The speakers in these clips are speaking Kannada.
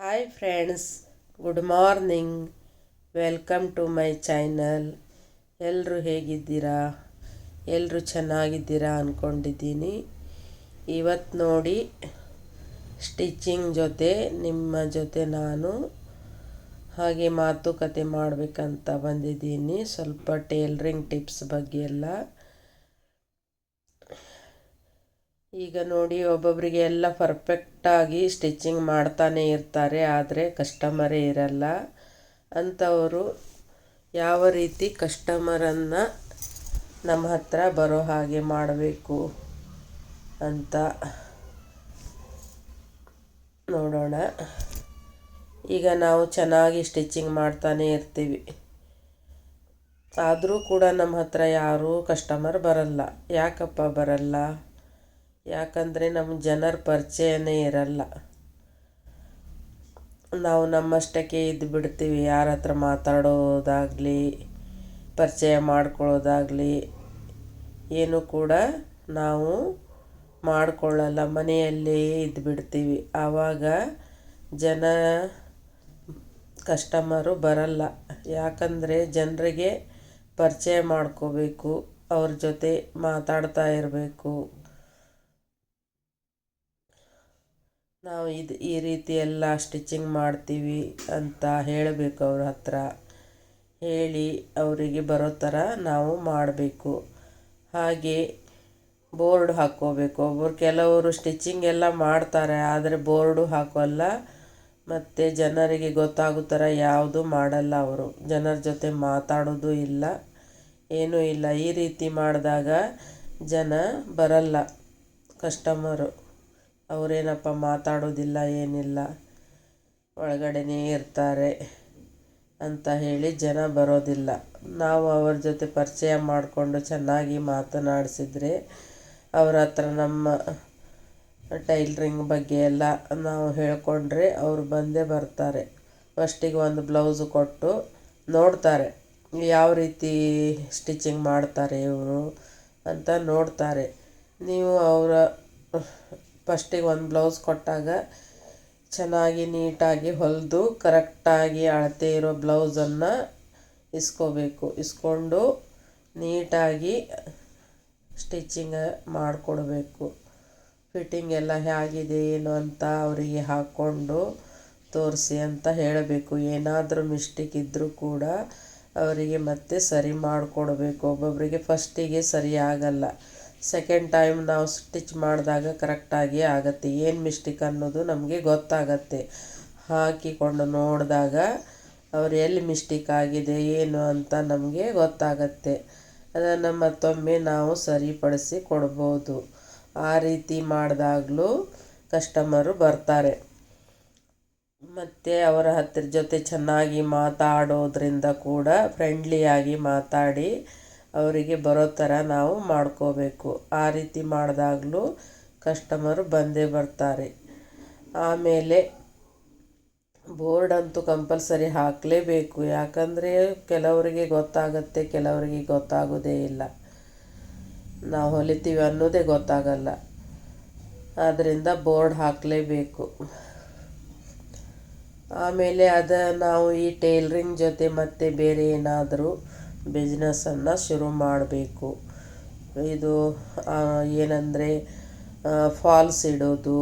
Hi friends, good morning. Welcome to my channel. ಎಲ್ಲರೂ ಹೇಗಿದ್ದೀರಾ? ಎಲ್ಲರೂ ಚೆನ್ನಾಗಿದ್ದೀರಾ ಅಂದ್ಕೊಂಡಿದ್ದೀನಿ. ಇವತ್ತು ನೋಡಿ, ಸ್ಟಿಚಿಂಗ್ ಜೊತೆ ನಿಮ್ಮ ಜೊತೆ ನಾನು ಹಾಗೆ ಮಾತುಕತೆ ಮಾಡಬೇಕಂತ ಬಂದಿದ್ದೀನಿ. ಸ್ವಲ್ಪ ಟೇಲರಿಂಗ್ ಟಿಪ್ಸ್ ಬಗ್ಗೆ ಎಲ್ಲ. ಈಗ ನೋಡಿ, ಒಬ್ಬೊಬ್ಬರಿಗೆ ಎಲ್ಲ ಪರ್ಫೆಕ್ಟಾಗಿ ಸ್ಟಿಚಿಂಗ್ ಮಾಡ್ತಾನೆ ಇರ್ತಾರೆ, ಆದರೆ ಕಸ್ಟಮರೇ ಇರಲ್ಲ. ಅಂಥವರು ಯಾವ ರೀತಿ ಕಸ್ಟಮರನ್ನು ನಮ್ಮ ಹತ್ರ ಬರೋ ಹಾಗೆ ಮಾಡಬೇಕು ಅಂತ ನೋಡೋಣ. ಈಗ ನಾವು ಚೆನ್ನಾಗಿ ಸ್ಟಿಚಿಂಗ್ ಮಾಡ್ತಾನೆ ಇರ್ತೀವಿ, ಆದರೂ ಕೂಡ ನಮ್ಮ ಹತ್ರ ಯಾರೂ ಕಸ್ಟಮರ್ ಬರಲ್ಲ. ಯಾಕಪ್ಪ ಬರಲ್ಲ? ಯಾಕಂದರೆ ನಮ್ಮ ಜನರ ಪರಿಚಯನೇ ಇರಲ್ಲ. ನಾವು ನಮ್ಮಷ್ಟಕ್ಕೆ ಇದ್ದು ಬಿಡ್ತೀವಿ. ಯಾರ ಹತ್ರ ಮಾತಾಡೋದಾಗಲಿ, ಪರಿಚಯ ಮಾಡ್ಕೊಳ್ಳೋದಾಗಲಿ ಏನು ಕೂಡ ನಾವು ಮಾಡಿಕೊಳ್ಳಲ್ಲ. ಮನೆಯಲ್ಲೇ ಇದ್ದು ಬಿಡ್ತೀವಿ. ಆವಾಗ ಜನ ಕಸ್ಟಮರು ಬರಲ್ಲ. ಯಾಕಂದರೆ ಜನರಿಗೆ ಪರಿಚಯ ಮಾಡ್ಕೋಬೇಕು, ಅವ್ರ ಜೊತೆ ಮಾತಾಡ್ತಾ ಇರಬೇಕು. ನಾವು ಈ ರೀತಿ ಎಲ್ಲ ಸ್ಟಿಚಿಂಗ್ ಮಾಡ್ತೀವಿ ಅಂತ ಹೇಳಬೇಕು. ಅವ್ರ ಹತ್ರ ಹೇಳಿ ಅವರಿಗೆ ಬರೋ ಥರ ನಾವು ಮಾಡಬೇಕು. ಹಾಗೆ ಬೋರ್ಡ್ ಹಾಕ್ಕೋಬೇಕು. ಕೆಲವರು ಸ್ಟಿಚಿಂಗ್ ಎಲ್ಲ ಮಾಡ್ತಾರೆ, ಆದರೆ ಬೋರ್ಡು ಹಾಕೋಲ್ಲ. ಮತ್ತು ಜನರಿಗೆ ಗೊತ್ತಾಗೋ ಥರ ಯಾವುದು ಮಾಡಲ್ಲ. ಅವರು ಜನರ ಜೊತೆ ಮಾತಾಡೋದು ಇಲ್ಲ, ಏನೂ ಇಲ್ಲ. ಈ ರೀತಿ ಮಾಡಿದಾಗ ಜನ ಬರಲ್ಲ, ಕಸ್ಟಮರು. ಅವರೇನಪ್ಪ ಮಾತಾಡೋದಿಲ್ಲ, ಏನಿಲ್ಲ, ಒಳಗಡೆನೇ ಇರ್ತಾರೆ ಅಂತ ಹೇಳಿ ಜನ ಬರೋದಿಲ್ಲ. ನಾವು ಅವ್ರ ಜೊತೆ ಪರಿಚಯ ಮಾಡಿಕೊಂಡು ಚೆನ್ನಾಗಿ ಮಾತನಾಡಿಸಿದ್ರೆ, ಅವ್ರ ಹತ್ರ ನಮ್ಮ ಟೈಲರಿಂಗ್ ಬಗ್ಗೆ ಎಲ್ಲ ನಾವು ಹೇಳಿಕೊಂಡ್ರೆ ಅವರು ಬಂದೇ ಬರ್ತಾರೆ. ಫಸ್ಟಿಗೆ ಒಂದು ಬ್ಲೌಸು ಕೊಟ್ಟು ನೋಡ್ತಾರೆ, ಯಾವ ರೀತಿ ಸ್ಟಿಚಿಂಗ್ ಮಾಡ್ತಾರೆ ಇವರು ಅಂತ ನೋಡ್ತಾರೆ. ನೀವು ಅವರ ಫಸ್ಟಿಗೆ ಒಂದು ಬ್ಲೌಸ್ ಕೊಟ್ಟಾಗ ಚೆನ್ನಾಗಿ ನೀಟಾಗಿ ಹೊಲಿದು ಕರೆಕ್ಟಾಗಿ ಅಳತೆ ಇರೋ ಬ್ಲೌಸನ್ನು ಇಸ್ಕೋಬೇಕು. ಇಸ್ಕೊಂಡು ನೀಟಾಗಿ ಸ್ಟಿಚಿಂಗ್ ಮಾಡಿಕೊಡ್ಬೇಕು. ಫಿಟ್ಟಿಂಗ್ ಎಲ್ಲ ಹೇಗಿದೆ ಏನು ಅಂತ ಅವರಿಗೆ ಹಾಕ್ಕೊಂಡು ತೋರಿಸಿ ಅಂತ ಹೇಳಬೇಕು. ಏನಾದರೂ ಮಿಸ್ಟೇಕ್ ಇದ್ದರೂ ಕೂಡ ಅವರಿಗೆ ಮತ್ತೆ ಸರಿ ಮಾಡಿಕೊಡ್ಬೇಕು. ಒಬ್ಬೊಬ್ಬರಿಗೆ ಫಸ್ಟಿಗೆ ಸರಿ ಆಗಲ್ಲ, ಸೆಕೆಂಡ್ ಟೈಮ್ ನಾವು ಸ್ಟಿಚ್ ಮಾಡಿದಾಗ ಕರೆಕ್ಟಾಗಿ ಆಗುತ್ತೆ. ಏನು ಮಿಸ್ಟೇಕ್ ಅನ್ನೋದು ನಮಗೆ ಗೊತ್ತಾಗತ್ತೆ. ಹಾಕಿಕೊಂಡು ನೋಡಿದಾಗ ಅವ್ರು ಎಲ್ಲಿ ಮಿಸ್ಟೇಕ್ ಆಗಿದೆ ಏನು ಅಂತ ನಮಗೆ ಗೊತ್ತಾಗತ್ತೆ. ಅದನ್ನು ಮತ್ತೊಮ್ಮೆ ನಾವು ಸರಿಪಡಿಸಿ ಕೊಡ್ಬೋದು. ಆ ರೀತಿ ಮಾಡಿದಾಗಲೂ ಕಸ್ಟಮರು ಬರ್ತಾರೆ. ಮತ್ತು ಅವರ ಹತ್ತಿರ ಜೊತೆ ಚೆನ್ನಾಗಿ ಮಾತಾಡೋದ್ರಿಂದ ಕೂಡ ಫ್ರೆಂಡ್ಲಿಯಾಗಿ ಮಾತಾಡಿ ಅವರಿಗೆ ಬರೋ ಥರ ನಾವು ಮಾಡ್ಕೋಬೇಕು. ಆ ರೀತಿ ಮಾಡಿದಾಗಲೂ ಕಸ್ಟಮರು ಬಂದೇ ಬರ್ತಾರೆ. ಆಮೇಲೆ ಬೋರ್ಡ್ ಅಂತೂ ಕಂಪಲ್ಸರಿ ಹಾಕಲೇಬೇಕು. ಯಾಕಂದರೆ ಕೆಲವರಿಗೆ ಗೊತ್ತಾಗತ್ತೆ, ಕೆಲವರಿಗೆ ಗೊತ್ತಾಗೋದೇ ಇಲ್ಲ. ನಾವು ಹೊಲಿತೀವಿ ಅನ್ನೋದೇ ಗೊತ್ತಾಗಲ್ಲ. ಆದ್ದರಿಂದ ಬೋರ್ಡ್ ಹಾಕಲೇಬೇಕು. ಆಮೇಲೆ ನಾವು ಈ ಟೇಲರಿಂಗ್ ಜೊತೆ ಮತ್ತು ಬೇರೆ ಏನಾದರೂ ಬಿಸ್ನೆಸ್ಸನ್ನು ಶುರು ಮಾಡಬೇಕು. ಇದು ಏನಂದರೆ ಫಾಲ್ಸ್ ಇಡೋದು,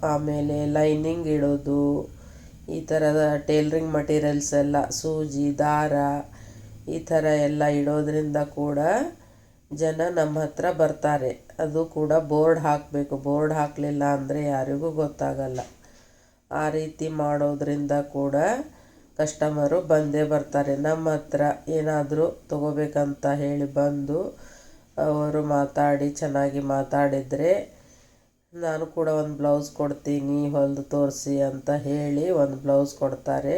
ಆಮೇಲೆ ಲೈನಿಂಗ್ ಇಡೋದು, ಈ ಥರದ ಟೇಲರಿಂಗ್ ಮಟೀರಿಯಲ್ಸ್ ಎಲ್ಲ, ಸೂಜಿ, ದಾರ, ಈ ಥರ ಎಲ್ಲ ಇಡೋದ್ರಿಂದ ಕೂಡ ಜನ ನಮ್ಮ ಹತ್ರ ಬರ್ತಾರೆ. ಅದು ಕೂಡ ಬೋರ್ಡ್ ಹಾಕಬೇಕು. ಬೋರ್ಡ್ ಹಾಕಲಿಲ್ಲ ಅಂದರೆ ಯಾರಿಗೂ ಗೊತ್ತಾಗಲ್ಲ. ಆ ರೀತಿ ಮಾಡೋದ್ರಿಂದ ಕೂಡ ಕಸ್ಟಮರು ಬಂದೇ ಬರ್ತಾರೆ. ನಮ್ಮ ಹತ್ರ ಏನಾದರೂ ತೊಗೋಬೇಕಂತ ಹೇಳಿ ಬಂದು ಅವರು ಮಾತಾಡಿ ಚೆನ್ನಾಗಿ ಮಾತಾಡಿದರೆ ನಾನು ಕೂಡ ಒಂದು ಬ್ಲೌಸ್ ಕೊಡ್ತೀನಿ, ಹೊಲಿದು ತೋರಿಸಿ ಅಂತ ಹೇಳಿ ಒಂದು ಬ್ಲೌಸ್ ಕೊಡ್ತಾರೆ.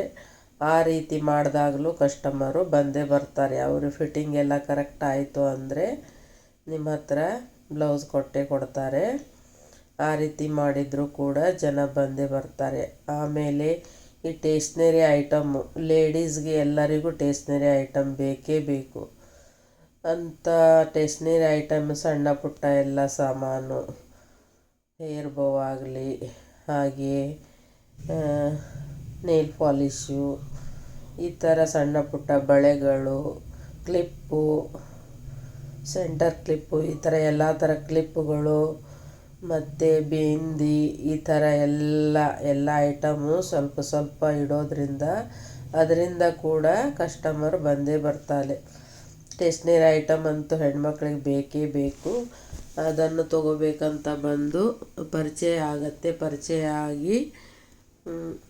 ಆ ರೀತಿ ಮಾಡಿದಾಗಲೂ ಕಸ್ಟಮರು ಬಂದೇ ಬರ್ತಾರೆ. ಅವರು ಫಿಟ್ಟಿಂಗ್ ಎಲ್ಲ ಕರೆಕ್ಟ್ ಆಯಿತು ಅಂದರೆ ನಿಮ್ಮ ಹತ್ರ ಬ್ಲೌಸ್ ಕೊಟ್ಟೇ ಕೊಡ್ತಾರೆ. ಆ ರೀತಿ ಮಾಡಿದರೂ ಕೂಡ ಜನ ಬಂದೇ ಬರ್ತಾರೆ. ಆಮೇಲೆ ಈ ಟೇಷ್ನರಿ ಐಟಮ್ಮು, ಲೇಡೀಸ್ಗೆ ಎಲ್ಲರಿಗೂ ಟೇಷ್ನರಿ ಐಟಮ್ ಬೇಕೇ ಬೇಕು. ಅಂಥ ಟೇಷ್ನರಿ ಐಟಮ್ ಸಣ್ಣ ಪುಟ್ಟ ಎಲ್ಲ ಸಾಮಾನು, ಹೇರ್ ಬೋ ಆಗಲಿ, ಹಾಗೆ ನೇಲ್ ಪಾಲಿಶು, ಈ ಥರ ಸಣ್ಣ ಪುಟ್ಟ ಬಳೆಗಳು, ಕ್ಲಿಪ್ಪು, ಸೆಂಟರ್ ಕ್ಲಿಪ್ಪು, ಈ ಥರ ಎಲ್ಲ ಥರ ಕ್ಲಿಪ್ಪುಗಳು ಮತ್ತು ಬಿಂದಿ, ಈ ಥರ ಎಲ್ಲ ಐಟಮು ಸ್ವಲ್ಪ ಸ್ವಲ್ಪ ಇಡೋದ್ರಿಂದ ಅದರಿಂದ ಕೂಡ ಕಸ್ಟಮರ್ ಬಂದೇ ಬರ್ತಾರೆ. ಸ್ಟೇಷ್ನರಿ ಐಟಮ್ ಅಂತೂ ಹೆಣ್ಮಕ್ಳಿಗೆ ಬೇಕೇ ಬೇಕು. ಅದನ್ನು ತೊಗೋಬೇಕಂತ ಬಂದು ಪರಿಚಯ ಆಗತ್ತೆ. ಪರಿಚಯ ಆಗಿ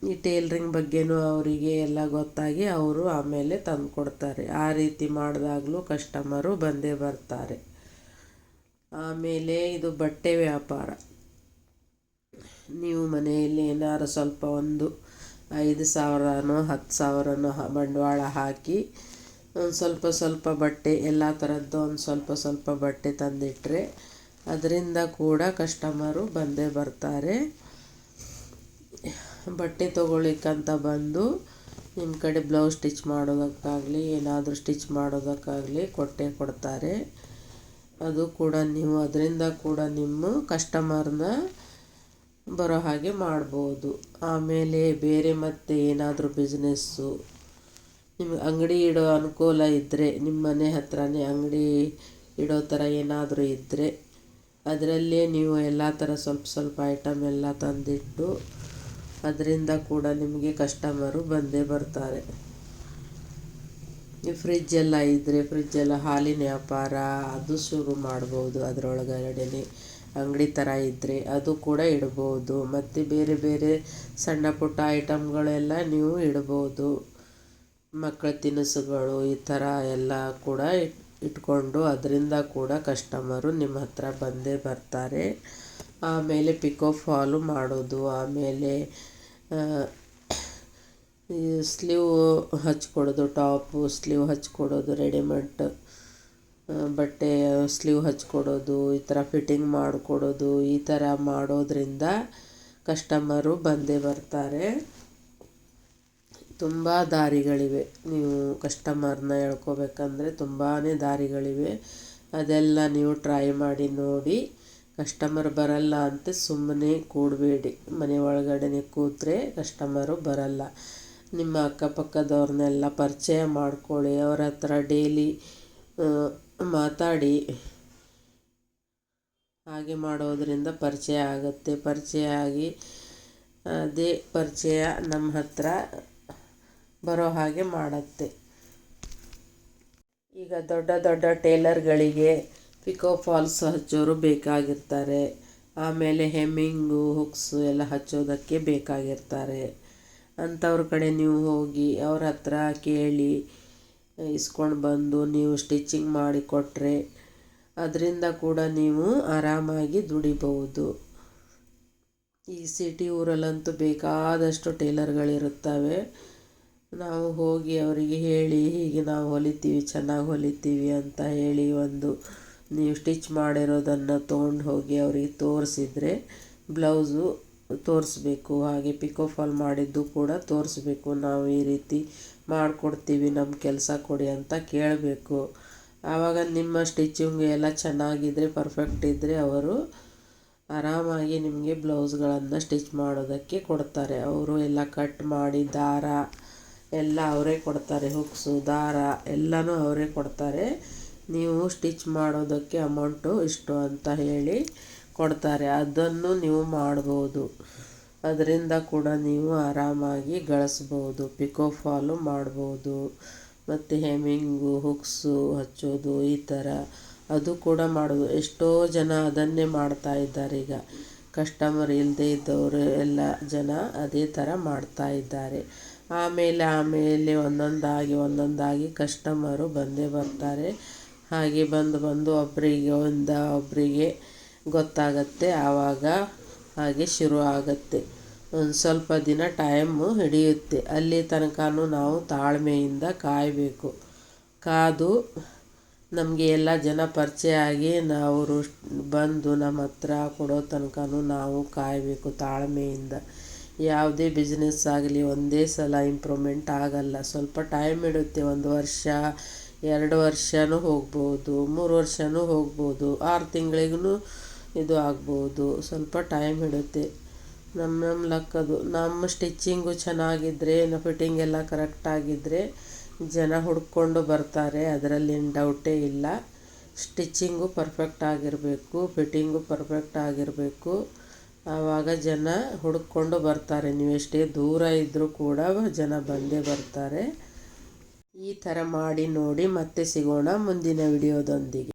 ಈ ಟೇಲ್ರಿಂಗ್ ಬಗ್ಗೆನೂ ಅವರಿಗೆ ಎಲ್ಲ ಗೊತ್ತಾಗಿ ಅವರು ಆಮೇಲೆ ತಂದು ಕೊಡ್ತಾರೆ. ಆ ರೀತಿ ಮಾಡಿದಾಗಲೂ ಕಸ್ಟಮರು ಬಂದೇ ಬರ್ತಾರೆ. ಆಮೇಲೆ ಇದು ಬಟ್ಟೆ ವ್ಯಾಪಾರ. ನೀವು ಮನೆಯಲ್ಲಿ ಏನಾದ್ರು ಸ್ವಲ್ಪ ಒಂದು 5,000ನೋ 10,000ನೋ ಬಂಡವಾಳ ಹಾಕಿ ಒಂದು ಸ್ವಲ್ಪ ಸ್ವಲ್ಪ ಬಟ್ಟೆ, ಎಲ್ಲ ಥರದ್ದು ಒಂದು ಸ್ವಲ್ಪ ಸ್ವಲ್ಪ ಬಟ್ಟೆ ತಂದಿಟ್ಟರೆ ಅದರಿಂದ ಕೂಡ ಕಸ್ಟಮರು ಬಂದೇ ಬರ್ತಾರೆ. ಬಟ್ಟೆ ತೊಗೊಳ್ಳಿಕ್ಕಂತ ಬಂದು ನಿಮ್ಮ ಕಡೆ ಬ್ಲೌಸ್ ಸ್ಟಿಚ್ ಮಾಡೋದಕ್ಕಾಗಲಿ ಏನಾದರೂ ಸ್ಟಿಚ್ ಮಾಡೋದಕ್ಕಾಗಲಿ ಕೊಡ್ತಾರೆ. ಅದು ಕೂಡ ನೀವು ಅದರಿಂದ ಕೂಡ ನಿಮ್ಮ ಕಸ್ಟಮರ್ನ ಬರೋ ಹಾಗೆ ಮಾಡ್ಬೋದು. ಆಮೇಲೆ ಬೇರೆ ಮತ್ತೆ ಏನಾದರೂ ಬಿಸ್ನೆಸ್ಸು, ನಿಮಗೆ ಅಂಗಡಿ ಇಡೋ ಅನುಕೂಲ ಇದ್ದರೆ, ನಿಮ್ಮ ಮನೆ ಹತ್ರನೇ ಅಂಗಡಿ ಇಡೋ ಥರ ಏನಾದರೂ ಇದ್ದರೆ ಅದರಲ್ಲೇ ನೀವು ಎಲ್ಲ ಥರ ಸ್ವಲ್ಪ ಸ್ವಲ್ಪ ಐಟಮ್ ಎಲ್ಲ ತಂದಿಟ್ಟು ಅದರಿಂದ ಕೂಡ ನಿಮಗೆ ಕಸ್ಟಮರು ಬಂದೇ ಬರ್ತಾರೆ. ಫ್ರಿಜ್ಜೆಲ್ಲ ಇದ್ದರೆ ಫ್ರಿಜ್ಜೆಲ್ಲ ಹಾಲಿನ ವ್ಯಾಪಾರ ಅದು ಶುರು ಮಾಡ್ಬೋದು. ಅದರೊಳಗಡೆನೆ ಅಂಗಡಿ ಥರ ಇದ್ದರೆ ಅದು ಕೂಡ ಇಡ್ಬೋದು. ಮತ್ತು ಬೇರೆ ಬೇರೆ ಸಣ್ಣ ಪುಟ್ಟ ಐಟಮ್ಗಳೆಲ್ಲ ನೀವು ಇಡ್ಬೋದು. ಮಕ್ಕಳ ತಿನಿಸುಗಳು ಈ ಥರ ಎಲ್ಲ ಕೂಡ ಇಟ್ಕೊಂಡು ಅದರಿಂದ ಕೂಡ ಕಸ್ಟಮರು ನಿಮ್ಮ ಹತ್ರ ಬಂದೇ ಬರ್ತಾರೆ. ಆಮೇಲೆ ಪಿಕೋ ಫಾಲು ಮಾಡೋದು, ಆಮೇಲೆ ಈ ಸ್ಲೀವ್ ಹಚ್ಕೊಡೋದು, ಟಾಪು ಸ್ಲೀವ್ ಹಚ್ಕೊಡೋದು, ರೆಡಿಮೇಡ್ ಬಟ್ಟೆ ಸ್ಲೀವ್ ಹಚ್ಕೊಡೋದು, ಈ ಥರ ಫಿಟ್ಟಿಂಗ್ ಮಾಡಿಕೊಡೋದು, ಈ ಥರ ಮಾಡೋದ್ರಿಂದ ಕಸ್ಟಮರು ಬಂದೇ ಬರ್ತಾರೆ. ತುಂಬ ದಾರಿಗಳಿವೆ. ನೀವು ಕಸ್ಟಮರ್ನ ಎಳ್ಕೊಬೇಕಂದ್ರೆ ತುಂಬಾ ದಾರಿಗಳಿವೆ. ಅದೆಲ್ಲ ನೀವು ಟ್ರೈ ಮಾಡಿ ನೋಡಿ. ಕಸ್ಟಮರ್ ಬರಲ್ಲ ಅಂತ ಸುಮ್ಮನೆ ಕೂಡಬೇಡಿ. ಮನೆ ಒಳಗಡೆ ಕೂತ್ರೆ ಕಸ್ಟಮರು ಬರಲ್ಲ. ನಿಮ್ಮ ಅಕ್ಕಪಕ್ಕದವ್ರನ್ನೆಲ್ಲ ಪರಿಚಯ ಮಾಡ್ಕೊಳ್ಳಿ. ಅವ್ರ ಹತ್ರ ಡೈಲಿ ಮಾತಾಡಿ. ಹಾಗೆ ಮಾಡೋದರಿಂದ ಪರಿಚಯ ಆಗುತ್ತೆ. ಪರಿಚಯ ಆಗಿ ಅದೇ ಪರಿಚಯ ನಮ್ಮ ಹತ್ರ ಬರೋ ಹಾಗೆ ಮಾಡುತ್ತೆ. ಈಗ ದೊಡ್ಡ ದೊಡ್ಡ ಟೇಲರ್ಗಳಿಗೆ ಪಿಕೋ ಫಾಲ್ಸ್ ಹಚ್ಚೋರು ಬೇಕಾಗಿರ್ತಾರೆ. ಆಮೇಲೆ ಹೆಮ್ಮಿಂಗು, ಹುಕ್ಸು ಎಲ್ಲ ಹಚ್ಚೋದಕ್ಕೆ ಬೇಕಾಗಿರ್ತಾರೆ. ಅಂಥವ್ರ ಕಡೆ ನೀವು ಹೋಗಿ ಅವ್ರ ಹತ್ರ ಕೇಳಿ ಇಸ್ಕೊಂಡು ಬಂದು ನೀವು ಸ್ಟಿಚಿಂಗ್ ಮಾಡಿ ಕೊಟ್ಟರೆ ಅದರಿಂದ ಕೂಡ ನೀವು ಆರಾಮಾಗಿ ದುಡಿಬಹುದು. ಈ ಸಿಟಿ ಊರಲ್ಲಂತೂ ಬೇಕಾದಷ್ಟು ಟೇಲರ್ಗಳಿರುತ್ತವೆ. ನಾವು ಹೋಗಿ ಅವರಿಗೆ ಹೇಳಿ ಹೀಗೆ ನಾವು ಹೊಲಿತೀವಿ, ಚೆನ್ನಾಗಿ ಹೊಲಿತೀವಿ ಅಂತ ಹೇಳಿ ಒಂದು ನೀವು ಸ್ಟಿಚ್ ಮಾಡಿರೋದನ್ನು ತೊಗೊಂಡು ಹೋಗಿ ಅವರಿಗೆ ತೋರಿಸಿದರೆ ಬ್ಲೌಸು ತೋರಿಸ್ಬೇಕು. ಹಾಗೆ ಪಿಕೋ ಫಾಲ್ ಮಾಡಿದ್ದು ಕೂಡ ತೋರಿಸ್ಬೇಕು. ನಾವು ಈ ರೀತಿ ಮಾಡಿಕೊಡ್ತೀವಿ, ನಮ್ಮ ಕೆಲಸ ಕೊಡಿ ಅಂತ ಕೇಳಬೇಕು. ಆವಾಗ ನಿಮ್ಮ ಸ್ಟಿಚಿಂಗ್ ಎಲ್ಲ ಚೆನ್ನಾಗಿದ್ದರೆ, ಪರ್ಫೆಕ್ಟ್ ಇದ್ದರೆ ಅವರು ಆರಾಮಾಗಿ ನಿಮಗೆ ಬ್ಲೌಸ್ಗಳನ್ನು ಸ್ಟಿಚ್ ಮಾಡೋದಕ್ಕೆ ಕೊಡ್ತಾರೆ. ಅವರು ಎಲ್ಲ ಕಟ್ ಮಾಡಿ ದಾರ ಎಲ್ಲ ಅವರೇ ಕೊಡ್ತಾರೆ. ಹುಕ್ಸು, ದಾರ ಎಲ್ಲನೂ ಅವರೇ ಕೊಡ್ತಾರೆ. ನೀವು ಸ್ಟಿಚ್ ಮಾಡೋದಕ್ಕೆ ಅಮೌಂಟು ಇಷ್ಟು ಅಂತ ಹೇಳಿ ಕೊಡ್ತಾರೆ. ಅದನ್ನು ನೀವು ಮಾಡ್ಬೋದು. ಅದರಿಂದ ಕೂಡ ನೀವು ಆರಾಮಾಗಿ ಗಳಿಸ್ಬೋದು. ಪಿಕೋ ಫಾಲು ಮಾಡ್ಬೋದು. ಮತ್ತು ಹೆಮ್ಮಿಂಗು, ಹುಕ್ಸು ಹಚ್ಚೋದು ಈ ಥರ ಅದು ಕೂಡ ಮಾಡೋದು. ಎಷ್ಟೋ ಜನ ಅದನ್ನೇ ಮಾಡ್ತಾ ಇದ್ದಾರೆ. ಈಗ ಕಸ್ಟಮರ್ ಇಲ್ಲದೇ ಇದ್ದವರು ಎಲ್ಲ ಜನ ಅದೇ ಥರ ಮಾಡ್ತಾ ಇದ್ದಾರೆ. ಆಮೇಲೆ ಒಂದೊಂದಾಗಿ ಕಸ್ಟಮರು ಬಂದೇ ಬರ್ತಾರೆ. ಹಾಗೆ ಬಂದು ಒಬ್ಬರಿಗೆ ಗೊತ್ತಾಗತ್ತೆ. ಆವಾಗ ಹಾಗೆ ಶುರು ಆಗುತ್ತೆ. ಒಂದು ಸ್ವಲ್ಪ ದಿನ ಟೈಮು ಹಿಡಿಯುತ್ತೆ. ಅಲ್ಲಿ ತನಕನೂ ನಾವು ತಾಳ್ಮೆಯಿಂದ ಕಾಯಬೇಕು. ಕಾದು ನಮಗೆ ಎಲ್ಲ ಜನ ಪರಿಚಯ ಆಗಿ ನಾವು ಬಂದು ನಮ್ಮ ಹತ್ರ ಕೊಡೋ ತನಕನೂ ನಾವು ಕಾಯಬೇಕು ತಾಳ್ಮೆಯಿಂದ. ಯಾವುದೇ ಬಿಸ್ನೆಸ್ ಆಗಲಿ ಒಂದೇ ಸಲ ಇಂಪ್ರೂವ್ಮೆಂಟ್ ಆಗಲ್ಲ. ಸ್ವಲ್ಪ ಟೈಮ್ ಹಿಡಿಯುತ್ತೆ. 1 ವರ್ಷ 2 ವರ್ಷವೂ ಹೋಗ್ಬೋದು, 3 ವರ್ಷವೂ ಹೋಗ್ಬೋದು, 6 ತಿಂಗಳಿಗೂ ಇದು ಆಗ್ಬೋದು. ಸ್ವಲ್ಪ ಟೈಮ್ ಹಿಡಿಯುತ್ತೆ. ನಮ್ಮ ಲಕ್ಕದು. ನಮ್ಮ ಸ್ಟಿಚ್ಚಿಂಗು ಚೆನ್ನಾಗಿದ್ದರೆ, ಫಿಟ್ಟಿಂಗ್ ಎಲ್ಲ ಕರೆಕ್ಟಾಗಿದ್ದರೆ ಜನ ಹುಡ್ಕೊಂಡು ಬರ್ತಾರೆ, ಅದರಲ್ಲೇನು ಡೌಟೇ ಇಲ್ಲ. ಸ್ಟಿಚ್ಚಿಂಗು ಪರ್ಫೆಕ್ಟ್ ಆಗಿರಬೇಕು, ಫಿಟ್ಟಿಂಗು ಪರ್ಫೆಕ್ಟ್ ಆಗಿರಬೇಕು. ಆವಾಗ ಜನ ಹುಡ್ಕೊಂಡು ಬರ್ತಾರೆ. ನೀವು ಎಷ್ಟೇ ದೂರ ಇದ್ದರೂ ಕೂಡ ಜನ ಬಂದೇ ಬರ್ತಾರೆ. ಈ ಥರ ಮಾಡಿ ನೋಡಿ. ಮತ್ತೆ ಸಿಗೋಣ ಮುಂದಿನ ವಿಡಿಯೋದೊಂದಿಗೆ.